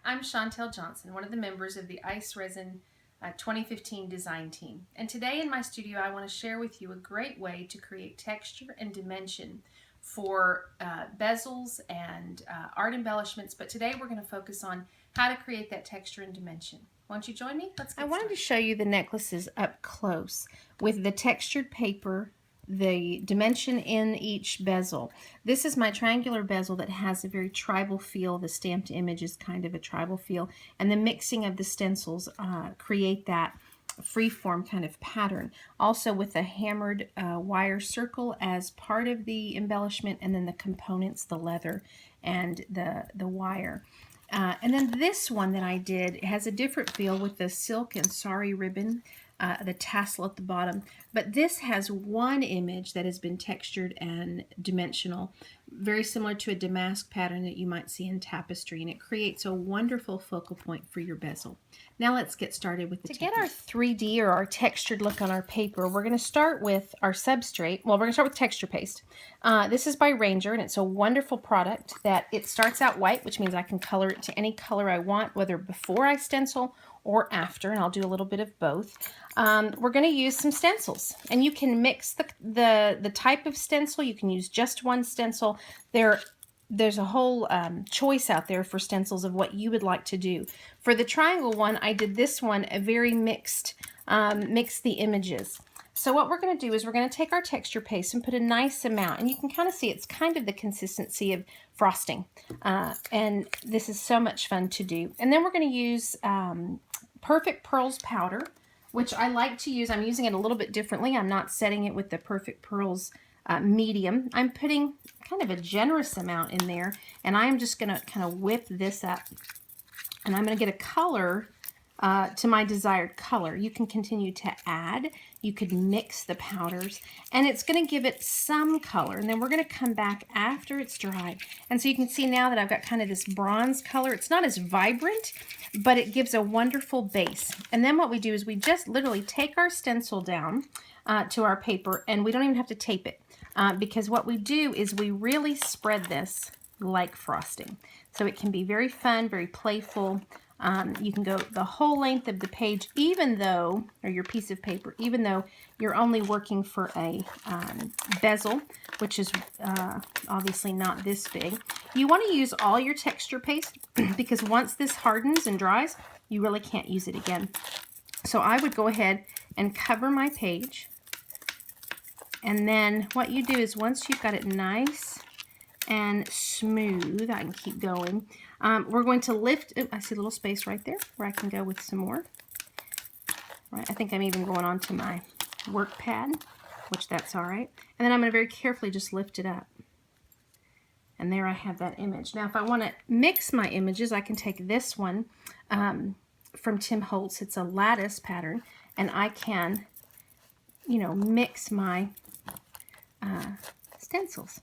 I'm Chantel Johnson, one of the members of the ICE Resin 2015 design team. And today in my studio I want to share with you a great way to create texture and dimension for bezels and art embellishments. But today we're going to focus on how to create that texture and dimension. Won't you join me? Let's get started. I wanted to show you the necklaces up close with the textured paper, the dimension in each bezel. This is my triangular bezel that has a very tribal feel. The stamped image is kind of a tribal feel, and the mixing of the stencils create that freeform kind of pattern. Also with a hammered wire circle as part of the embellishment, and then the components, the leather and the wire. And then this one that I did has a different feel with the silk and sari ribbon, the tassel at the bottom. But this has one image that has been textured and dimensional, very similar to a damask pattern that you might see in tapestry, and it creates a wonderful focal point for your bezel. Now let's get started with the technique. To get our 3D or our textured look on our paper, we're going to start with our substrate. Well, we're going to start with texture paste. This is by Ranger, and it's a wonderful product that it starts out white, which means I can color it to any color I want, whether before I stencil or after, and I'll do a little bit of both. We're going to use some stencils, and you can mix the type of stencil. You can use just one stencil. There's a whole choice out there for stencils of what you would like to do. For the triangle one, I did this one a very mixed the images. So what we're going to do is we're going to take our texture paste and put a nice amount, and you can kind of see it's kind of the consistency of frosting, and this is so much fun to do. And then we're going to use Perfect Pearls powder, which I like to use. I'm using it a little bit differently. I'm not setting it with the Perfect Pearls medium. I'm putting kind of a generous amount in there, and I'm just going to kind of whip this up, and I'm going to get a color to my desired color. You can continue to add. You could mix the powders, and it's going to give it some color, and then we're going to come back after it's dried. And so you can see now that I've got kind of this bronze color. It's not as vibrant, but it gives a wonderful base. And then what we do is we just literally take our stencil down to our paper, and we don't even have to tape it because what we do is we really spread this like frosting. So it can be very fun, very playful. You can go the whole length of the page, even though, or your piece of paper, even though you're only working for a bezel, which is obviously not this big. You want to use all your texture paste because once this hardens and dries, you really can't use it again. So I would go ahead and cover my page. And then what you do is once you've got it nice and smooth, I can keep going. We're going to lift, I see a little space right there where I can go with some more. Right, I think I'm even going on to my work pad, which that's all right. And then I'm going to very carefully just lift it up. And there I have that image. Now if I want to mix my images, I can take this one from Tim Holtz. It's a lattice pattern, and I can, you know, mix my stencils.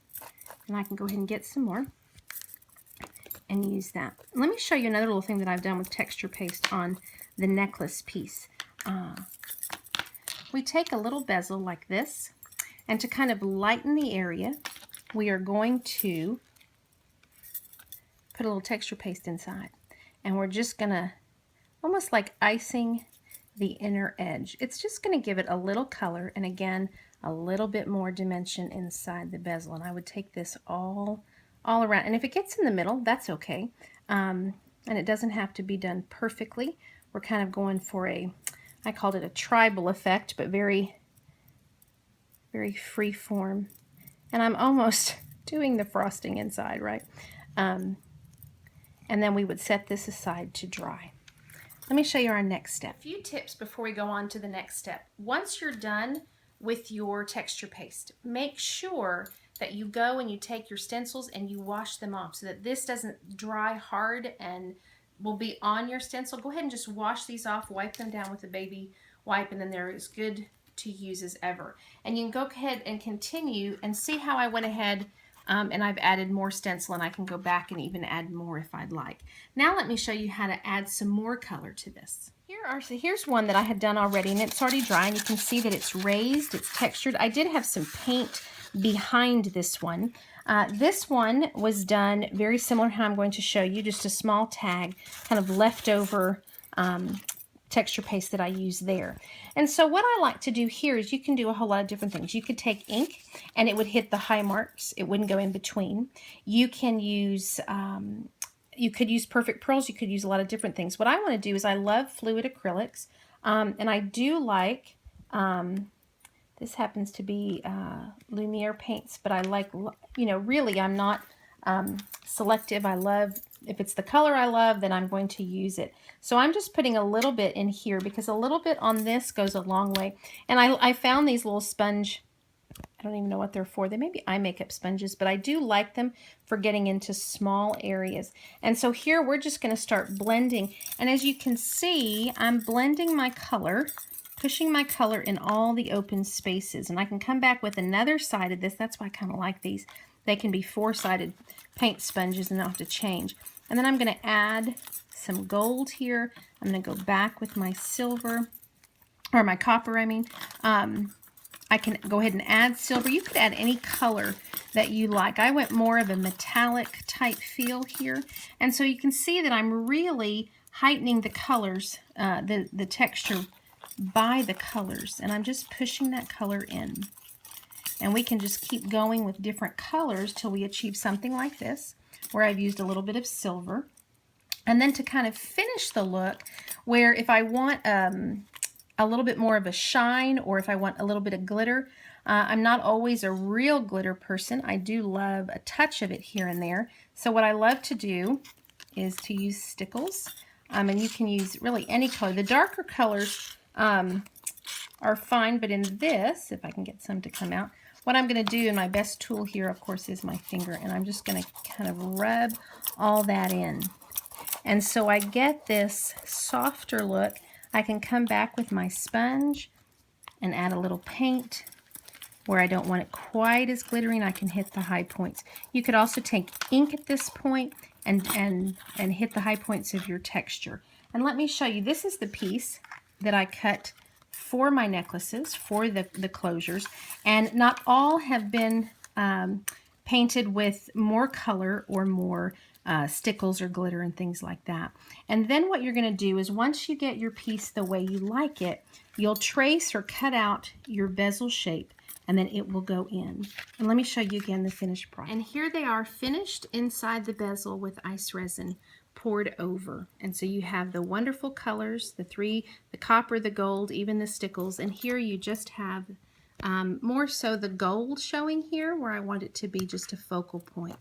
And I can go ahead and get some more and use that. Let me show you another little thing that I've done with texture paste on the necklace piece. We take a little bezel like this, and to kind of lighten the area, we are going to put a little texture paste inside. And we're just going to, almost like icing the inner edge. It's just going to give it a little color, and again, a little bit more dimension inside the bezel. And I would take this all around, and if it gets in the middle, that's okay. And it doesn't have to be done perfectly. We're kind of going for I called it a tribal effect, but very, very free form. And I'm almost doing the frosting inside, right? And then we would set this aside to dry. Let me show you our next step. A few tips before we go on to the next step. Once you're done with your texture paste, make sure that you go and you take your stencils and you wash them off so that this doesn't dry hard and will be on your stencil. Go ahead and just wash these off, wipe them down with a baby wipe, and then they're as good to use as ever. And you can go ahead and continue and see how I went ahead and I've added more stencil, and I can go back and even add more if I'd like. Now let me show you how to add some more color to this. Here's one that I had done already, and it's already dry, and you can see that it's raised, it's textured. I did have some paint behind this one, This one was done very similar to how I'm going to show you, just a small tag, kind of leftover texture paste that I use there. And so what I like to do here is you can do a whole lot of different things. You could take ink and it would hit the high marks. It wouldn't go in between. You can use you could use perfect pearls. You could use a lot of different things. What I want to do is I love fluid acrylics, and I do like this happens to be Lumiere paints, but I like, you know, really I'm not selective. I love, if it's the color I love, then I'm going to use it. So I'm just putting a little bit in here because a little bit on this goes a long way. And I found these little sponge, I don't even know what they're for. They may be eye makeup sponges, but I do like them for getting into small areas. And so here we're just going to start blending. And as you can see, I'm blending my color, pushing my color in all the open spaces. And I can come back with another side of this. That's why I kind of like these. They can be four-sided paint sponges and not have to change. And then I'm going to add some gold here. I'm going to go back with my silver, or my copper, I mean. I can go ahead and add silver. You could add any color that you like. I went more of a metallic type feel here. And so you can see that I'm really heightening the colors, the texture by the colors. And I'm just pushing that color in. And we can just keep going with different colors till we achieve something like this, where I've used a little bit of silver. And then to kind of finish the look, where if I want a little bit more of a shine, or if I want a little bit of glitter, I'm not always a real glitter person. I do love a touch of it here and there. So what I love to do is to use stickles. And you can use really any color. The darker colors are fine, but in this, if I can get some to come out, what I'm going to do, and my best tool here, of course, is my finger, and I'm just going to kind of rub all that in. And so I get this softer look. I can come back with my sponge and add a little paint where I don't want it quite as glittering. I can hit the high points. You could also take ink at this point and hit the high points of your texture. And let me show you, this is the piece that I cut for my necklaces, for the closures, and not all have been painted with more color or more stickles or glitter and things like that. And then what you're going to do is, once you get your piece the way you like it, you'll trace or cut out your bezel shape, and then it will go in. And let me show you again the finished product. And here they are finished inside the bezel with ice resin poured over. And so you have the wonderful colors, the copper, the gold, even the stickles. And here you just have more so the gold showing here, where I want it to be just a focal point.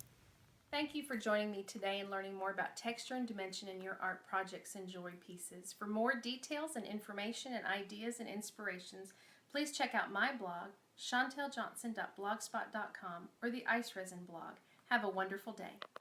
Thank you for joining me today and learning more about texture and dimension in your art projects and jewelry pieces. For more details and information and ideas and inspirations, please check out my blog, chanteljohnson.blogspot.com, or the ICE Resin blog. Have a wonderful day.